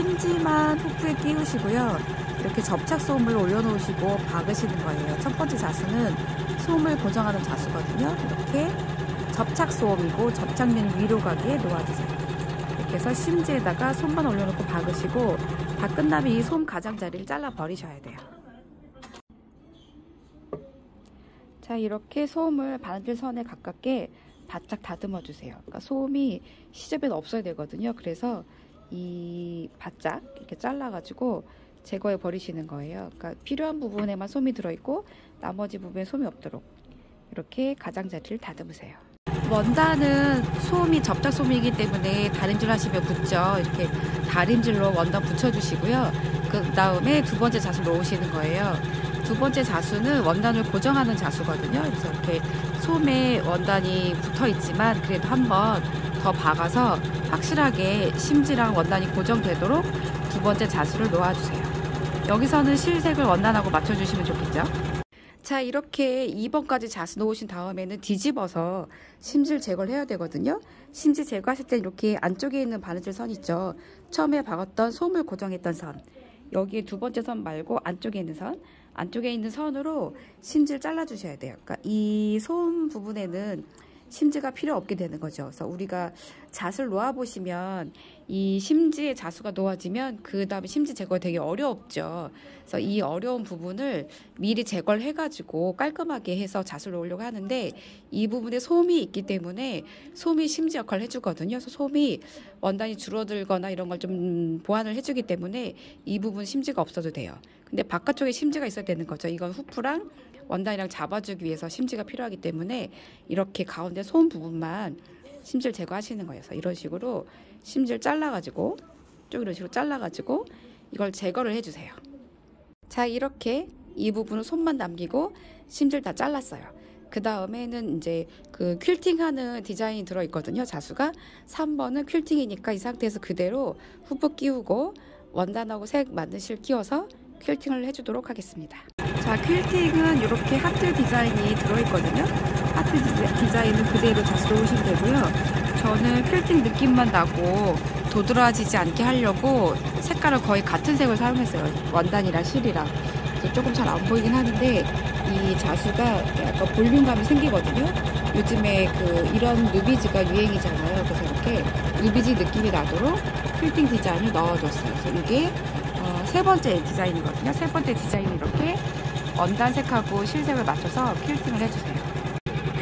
심지만 후프에 끼우시고요. 이렇게 접착 솜을 올려놓으시고 박으시는 거예요. 첫 번째 자수는 솜을 고정하는 자수거든요. 이렇게 접착 솜이고 접착면 위로 가게 놓아주세요. 이렇게 해서 심지에다가 솜만 올려놓고 박으시고 다 끝나면 이 솜 가장자리를 잘라 버리셔야 돼요. 자, 이렇게 솜을 바느질선에 가깝게 바짝 다듬어 주세요. 그러니까 솜이 시접에는 없어야 되거든요. 그래서 이 바짝 이렇게 잘라가지고 제거해 버리시는 거예요. 그러니까 필요한 부분에만 솜이 들어있고 나머지 부분에 솜이 없도록 이렇게 가장자리를 다듬으세요. 원단은 솜이 접착 솜이기 때문에 다림질 하시면 붙죠. 이렇게 다림질로 원단 붙여주시고요. 그 다음에 두 번째 자수 놓으시는 거예요. 두 번째 자수는 원단을 고정하는 자수거든요. 그래서 이렇게 솜에 원단이 붙어 있지만 그래도 한번 더 박아서 확실하게 심지랑 원단이 고정되도록 두 번째 자수를 놓아주세요. 여기서는 실색을 원단하고 맞춰주시면 좋겠죠. 자, 이렇게 2번까지 자수 놓으신 다음에는 뒤집어서 심지를 제거를 해야 되거든요. 심지 제거하실 때 이렇게 안쪽에 있는 바느질 선 있죠. 처음에 박았던 솜을 고정했던 선, 여기에 두 번째 선 말고 안쪽에 있는 선, 안쪽에 있는 선으로 심지를 잘라 주셔야 돼요. 그러니까 이 솜 부분에는 심지가 필요 없게 되는 거죠. 그래서 우리가 자수를 놓아 보시면 이 심지에 자수가 놓아지면 그 다음에 심지 제거가 되게 어렵죠. 그래서 이 어려운 부분을 미리 제거를 해가지고 깔끔하게 해서 자수를 놓으려고 하는데 이 부분에 솜이 있기 때문에 솜이 심지 역할을 해주거든요. 그래서 솜이 원단이 줄어들거나 이런 걸 좀 보완을 해주기 때문에 이 부분 심지가 없어도 돼요. 근데 바깥쪽에 심지가 있어야 되는 거죠. 이건 후프랑 원단이랑 잡아주기 위해서 심지가 필요하기 때문에 이렇게 가운데 솜 부분만 심지를 제거하시는 거예요. 그래서 이런 식으로 심지를 잘라가지고 쭉 이런 식으로 잘라가지고 이걸 제거를 해주세요. 자, 이렇게 이 부분은 솜만 남기고 심지를 다 잘랐어요. 그 다음에는 이제 그 퀼팅하는 디자인이 들어있거든요. 자수가 3번은 퀼팅이니까 이 상태에서 그대로 후프 끼우고 원단하고 색 맞는 실 끼워서 퀼팅을 해주도록 하겠습니다. 자, 퀼팅은 이렇게 하트 디자인이 들어있거든요. 하트 디자인은 그대로 자수 놓으시면 되고요. 저는 퀼팅 느낌만 나고 도드라지지 않게 하려고 색깔을 거의 같은 색을 사용했어요. 원단이랑 실이랑. 조금 잘 안 보이긴 하는데 이 자수가 약간 볼륨감이 생기거든요. 요즘에 이런 누비지가 유행이잖아요. 그래서 이렇게 누비지 느낌이 나도록 퀼팅 디자인을 넣어줬어요. 그래서 이게 세 번째 디자인이거든요. 세 번째 디자인이 이렇게 원단색하고 실색을 맞춰서 퀼팅을 해주세요.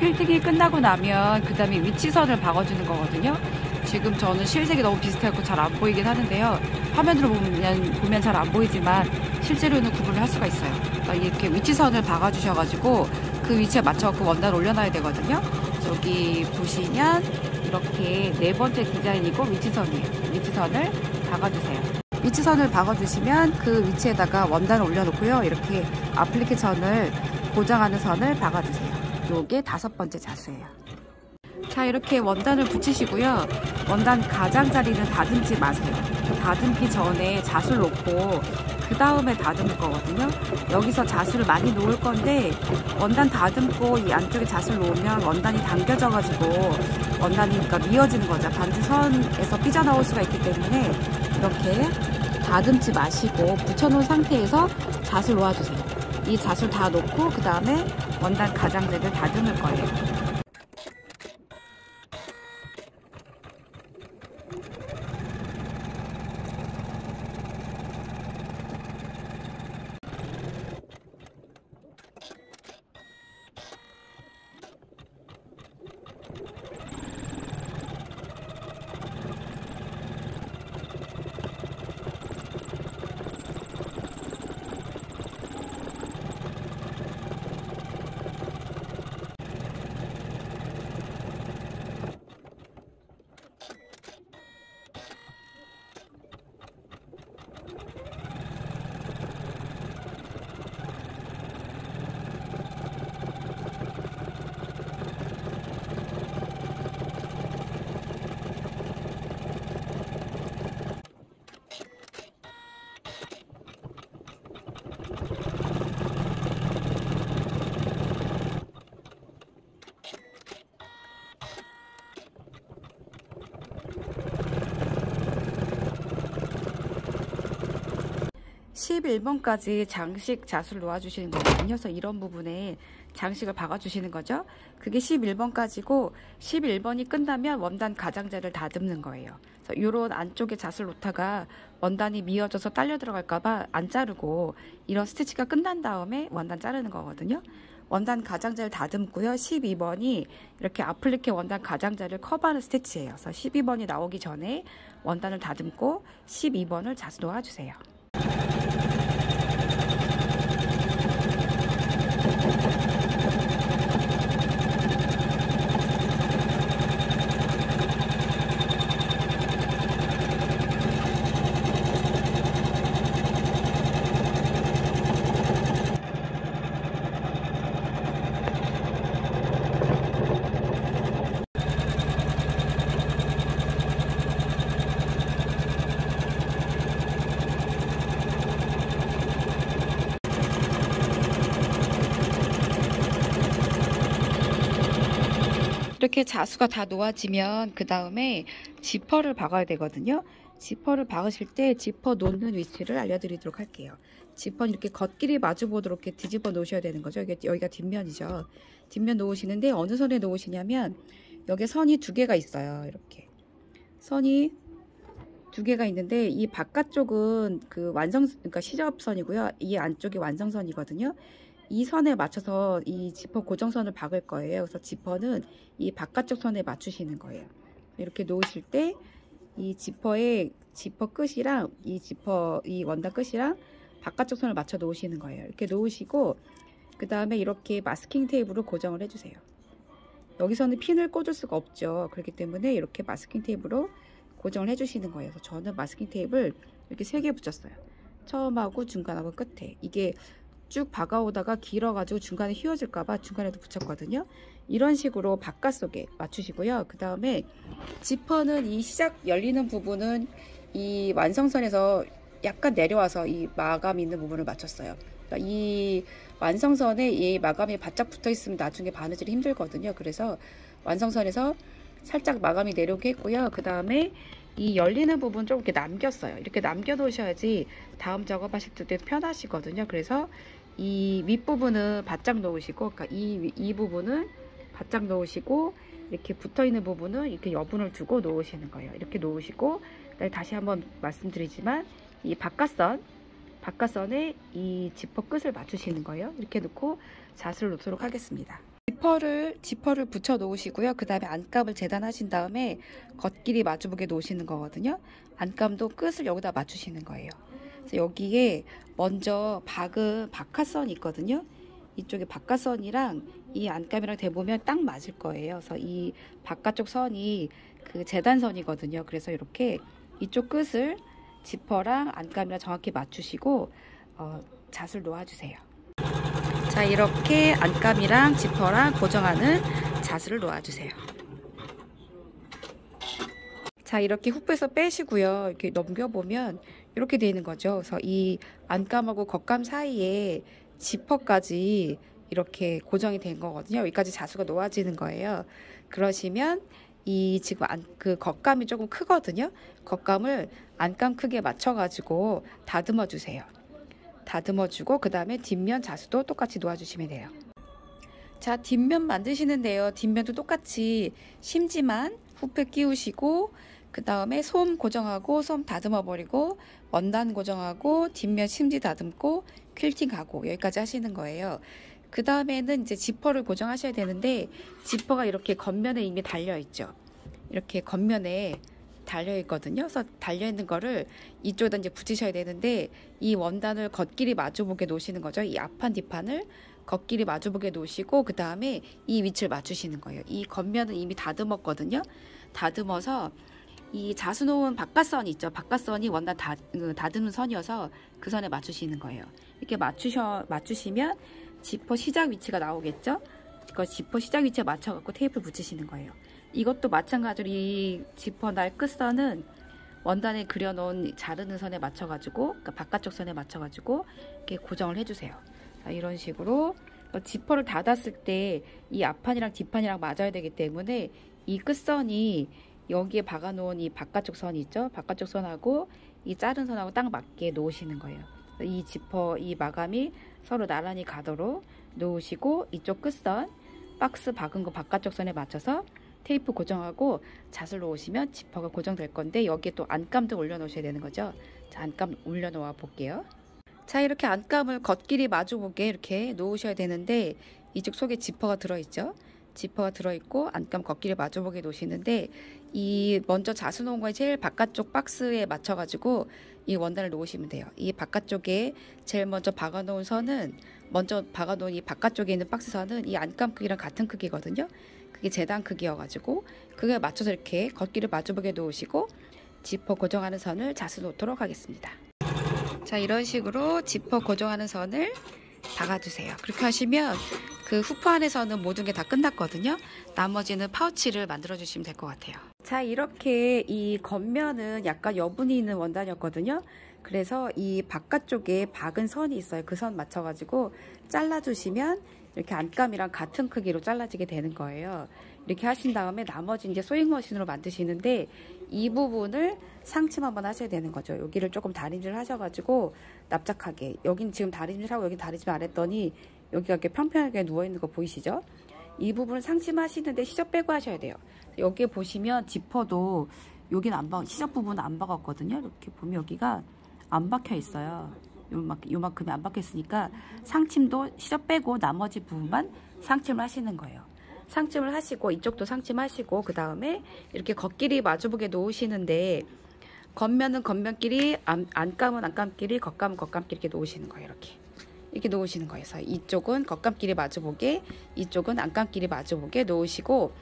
퀼팅이 끝나고 나면 그 다음에 위치선을 박아주는 거거든요. 지금 저는 실색이 너무 비슷하고 잘 안 보이긴 하는데요. 화면으로 보면 잘 안 보이지만 실제로는 구분을 할 수가 있어요. 그러니까 이렇게 위치선을 박아주셔가지고 그 위치에 맞춰 그 원단을 올려놔야 되거든요. 여기 보시면 이렇게 네 번째 디자인이고 위치선이에요. 위치선을 박아주세요. 위치선을 박아주시면 그 위치에다가 원단을 올려놓고요. 이렇게 아플리케 선을 고정하는 선을 박아주세요. 요게 5번째 자수예요. 자, 이렇게 원단을 붙이시고요. 원단 가장자리는 다듬지 마세요. 다듬기 전에 자수를 놓고 그 다음에 다듬을 거거든요. 여기서 자수를 많이 놓을 건데 원단 다듬고 이 안쪽에 자수를 놓으면 원단이 당겨져가지고 원단이 그러니까 미어지는 거죠. 반지선에서 삐져나올 수가 있기 때문에 이렇게 다듬지 마시고 붙여놓은 상태에서 자수를 놓아주세요. 이 자수를 다 놓고 그 다음에 원단 가장자리를 다듬을 거예요. 11번까지 장식 자수를 놓아주시는 거거든요. 그래서 이런 부분에 장식을 박아주시는 거죠. 그게 11번까지고 11번이 끝나면 원단 가장자리를 다듬는 거예요. 그래서 이런 안쪽에 자수를 놓다가 원단이 미어져서 딸려 들어갈까봐 안 자르고 이런 스티치가 끝난 다음에 원단 자르는 거거든요. 원단 가장자리를 다듬고요. 12번이 이렇게 아플리케 원단 가장자리를 커버하는 스티치예요. 그래서 12번이 나오기 전에 원단을 다듬고 12번을 자수 놓아주세요. 이렇게 자수가 다 놓아지면 그 다음에 지퍼를 박아야 되거든요. 지퍼를 박으실 때 지퍼 놓는 위치를 알려드리도록 할게요. 지퍼는 이렇게 겉길이 마주 보도록 이렇게 뒤집어 놓으셔야 되는 거죠. 여기가 뒷면이죠. 뒷면 놓으시는데 어느 선에 놓으시냐면 여기 선이 두 개가 있어요. 이렇게 선이 두 개가 있는데 이 바깥쪽은 그러니까 시접선이고요. 이 안쪽이 완성선이거든요. 이 선에 맞춰서 이 지퍼 고정선을 박을 거예요. 그래서 지퍼는 이 바깥쪽 선에 맞추시는 거예요. 이렇게 놓으실 때 이 지퍼 끝이랑 이 원단 끝이랑 바깥쪽 선을 맞춰 놓으시는 거예요. 이렇게 놓으시고 그 다음에 이렇게 마스킹 테이프로 고정을 해주세요. 여기서는 핀을 꽂을 수가 없죠. 그렇기 때문에 이렇게 마스킹 테이프로 고정을 해주시는 거예요. 그래서 저는 마스킹 테이프를 이렇게 3개 붙였어요. 처음하고 중간하고 끝에. 이게 쭉 박아오다가 길어가지고 중간에 휘어질까봐 중간에도 붙였거든요. 이런 식으로 바깥쪽에 맞추시고요. 그 다음에 지퍼는 이 시작 열리는 부분은 이 완성선에서 약간 내려와서 이 마감 있는 부분을 맞췄어요. 그러니까 이 완성선에 이 마감이 바짝 붙어 있으면 나중에 바느질이 힘들거든요. 그래서 완성선에서 살짝 마감이 내려오게 했고요. 그 다음에 이 열리는 부분 좀 이렇게 남겼어요. 이렇게 남겨 놓으셔야지 다음 작업하실 때 편하시거든요. 그래서 이 윗부분은 바짝 놓으시고, 그러니까 이 부분은 바짝 놓으시고, 이렇게 붙어 있는 부분은 이렇게 여분을 두고 놓으시는 거예요. 이렇게 놓으시고, 다시 한번 말씀드리지만, 이 바깥선에 이 지퍼 끝을 맞추시는 거예요. 이렇게 놓고 자수를 놓도록 하겠습니다. 지퍼를 붙여 놓으시고요. 그 다음에 안감을 재단하신 다음에 겉길이 마주보게 놓으시는 거거든요. 안감도 끝을 여기다 맞추시는 거예요. 그래서 여기에 먼저 박은 바깥선이 있거든요. 이쪽에 바깥선이랑 이 안감이랑 대보면 딱 맞을 거예요. 그래서 이 바깥쪽 선이 그 재단선이거든요. 그래서 이렇게 이쪽 끝을 지퍼랑 안감이랑 정확히 맞추시고 자수를 놓아주세요. 자, 이렇게 안감이랑 지퍼랑 고정하는 자수를 놓아주세요. 자, 이렇게 훅부에서 빼시고요. 이렇게 넘겨보면 이렇게 되는 거죠. 그래서 이 안감하고 겉감 사이에 지퍼까지 이렇게 고정이 된 거거든요. 여기까지 자수가 놓아지는 거예요. 그러시면 이 지금 그 겉감이 조금 크거든요. 겉감을 안감 크기에 맞춰가지고 다듬어 주세요. 다듬어주고 그 다음에 뒷면 자수도 똑같이 놓아주시면 돼요. 자, 뒷면 만드시는데요. 뒷면도 똑같이 심지만 후페 끼우시고 그 다음에 솜 고정하고 솜 다듬어 버리고 원단 고정하고 뒷면 심지 다듬고 퀼팅하고 여기까지 하시는 거예요. 그 다음에는 이제 지퍼를 고정하셔야 되는데 지퍼가 이렇게 겉면에 이미 달려 있죠. 이렇게 겉면에 달려 있거든요. 그래서 달려 있는 거를 이쪽에다 이제 붙이셔야 되는데 이 원단을 겉길이 마주보게 놓으시는 거죠. 이 앞판 뒷판을 겉길이 마주보게 놓으시고 그 다음에 이 위치를 맞추시는 거예요. 이 겉면은 이미 다듬었거든요. 다듬어서 이 자수 놓은 바깥선이 있죠. 바깥선이 원단 다듬는 선이어서 그 선에 맞추시는 거예요. 이렇게 맞추시면 지퍼 시작 위치가 나오겠죠. 그 지퍼 시작 위치에 맞춰갖고 테이프를 붙이시는 거예요. 이것도 마찬가지로 이 지퍼 날 끝선은 원단에 그려놓은 자르는 선에 맞춰가지고, 그러니까 바깥쪽 선에 맞춰가지고 이렇게 고정을 해주세요. 자, 이런 식으로 지퍼를 닫았을 때 이 앞판이랑 뒷판이랑 맞아야 되기 때문에 이 끝선이 여기에 박아놓은 이 바깥쪽 선이 있죠. 바깥쪽 선하고 이 자른 선하고 딱 맞게 놓으시는 거예요. 이 지퍼, 이 마감이 서로 나란히 가도록 놓으시고 이쪽 끝선 박스 박은 거 바깥쪽 선에 맞춰서 테이프 고정하고 잣을 놓으시면 지퍼가 고정될 건데 여기에 또 안감도 올려 놓으셔야 되는 거죠. 자, 안감 올려 놓아 볼게요. 자, 이렇게 안감을 겉길이 마주보게 이렇게 놓으셔야 되는데 이쪽 속에 지퍼가 들어있죠. 지퍼가 들어있고 안감 겉길이 마주보게 놓으시는데 이 먼저 잣을 놓은 거에 제일 바깥쪽 박스에 맞춰 가지고 이 원단을 놓으시면 돼요. 이 바깥쪽에 제일 먼저 박아 놓은 선은 먼저 박아 놓은 이 바깥쪽에 있는 박스 선은 이 안감 크기랑 같은 크기거든요. 그게 재단 크기여 가지고 그거에 맞춰서 이렇게 겉길을 마주보게 놓으시고 지퍼 고정하는 선을 잣을 놓도록 하겠습니다. 자, 이런 식으로 지퍼 고정하는 선을 박아주세요. 그렇게 하시면 그 후프 안에서는 모든 게 다 끝났거든요. 나머지는 파우치를 만들어 주시면 될 것 같아요. 자, 이렇게 이 겉면은 약간 여분이 있는 원단이었거든요. 그래서 이 바깥쪽에 박은 선이 있어요. 그 선 맞춰가지고 잘라주시면 이렇게 안감이랑 같은 크기로 잘라지게 되는 거예요. 이렇게 하신 다음에 나머지 이제 소잉머신으로 만드시는데 이 부분을 상침 한번 하셔야 되는 거죠. 여기를 조금 다림질 하셔가지고 납작하게, 여긴 지금 다림질하고 여긴 다림질 안 했더니 여기가 이렇게 평평하게 누워있는 거 보이시죠? 이 부분을 상침하시는데 시접 빼고 하셔야 돼요. 여기에 보시면 지퍼도 여기는 시접 부분은 안 박았거든요. 이렇게 보면 여기가 안 박혀 있어요. 요만큼이 안 박혀 있으니까 상침도 시접 빼고 나머지 부분만 상침을 하시는 거예요. 상침을 하시고 이쪽도 상침하시고 그 다음에 이렇게 겉길이 마주보게 놓으시는데 겉면은 겉면끼리, 안감은 안감끼리, 겉감은 겉감끼리 이렇게 놓으시는 거예요. 이렇게 놓으시는 거예요. 그래서 이쪽은 겉감끼리 마주보게, 이쪽은 안감끼리 마주보게 놓으시고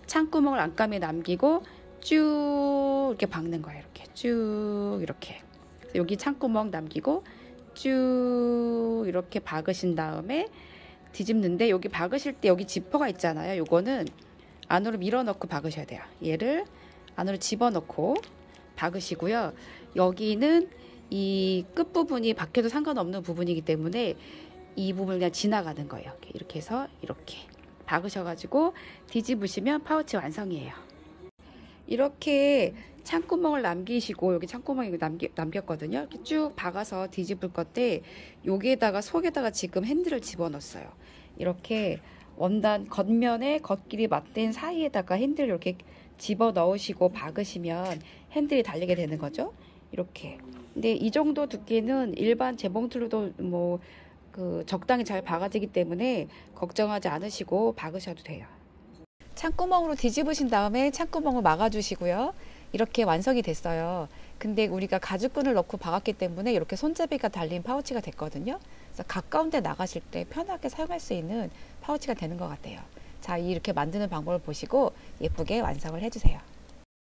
창구멍을 안감에 남기고 쭉 이렇게 박는 거예요. 이렇게 쭉 이렇게 여기 창구멍 남기고 쭉 이렇게 박으신 다음에 뒤집는데 여기 박으실 때 여기 지퍼가 있잖아요. 요거는 안으로 밀어넣고 박으셔야 돼요. 얘를 안으로 집어넣고 박으시고요. 여기는 이 끝부분이 박혀도 상관없는 부분이기 때문에 이 부분을 그냥 지나가는 거예요. 이렇게 해서 이렇게 박으셔가지고 뒤집으시면 파우치 완성이에요. 이렇게 창구멍을 남기시고 여기 창구멍이 남겼거든요. 이렇게 쭉 박아서 뒤집을 건데 여기에다가 속에다가 지금 핸들을 집어넣었어요. 이렇게 원단 겉면에 겉길이 맞댄 사이에다가 핸들을 이렇게 집어넣으시고 박으시면 핸들이 달리게 되는 거죠. 이렇게. 근데 이 정도 두께는 일반 재봉틀로도 적당히 잘 박아지기 때문에 걱정하지 않으시고 박으셔도 돼요. 창구멍으로 뒤집으신 다음에 창구멍을 막아주시고요. 이렇게 완성이 됐어요. 근데 우리가 가죽끈을 넣고 박았기 때문에 이렇게 손잡이가 달린 파우치가 됐거든요. 그래서 가까운 데 나가실 때 편하게 사용할 수 있는 파우치가 되는 것 같아요. 자, 이렇게 만드는 방법을 보시고 예쁘게 완성을 해주세요.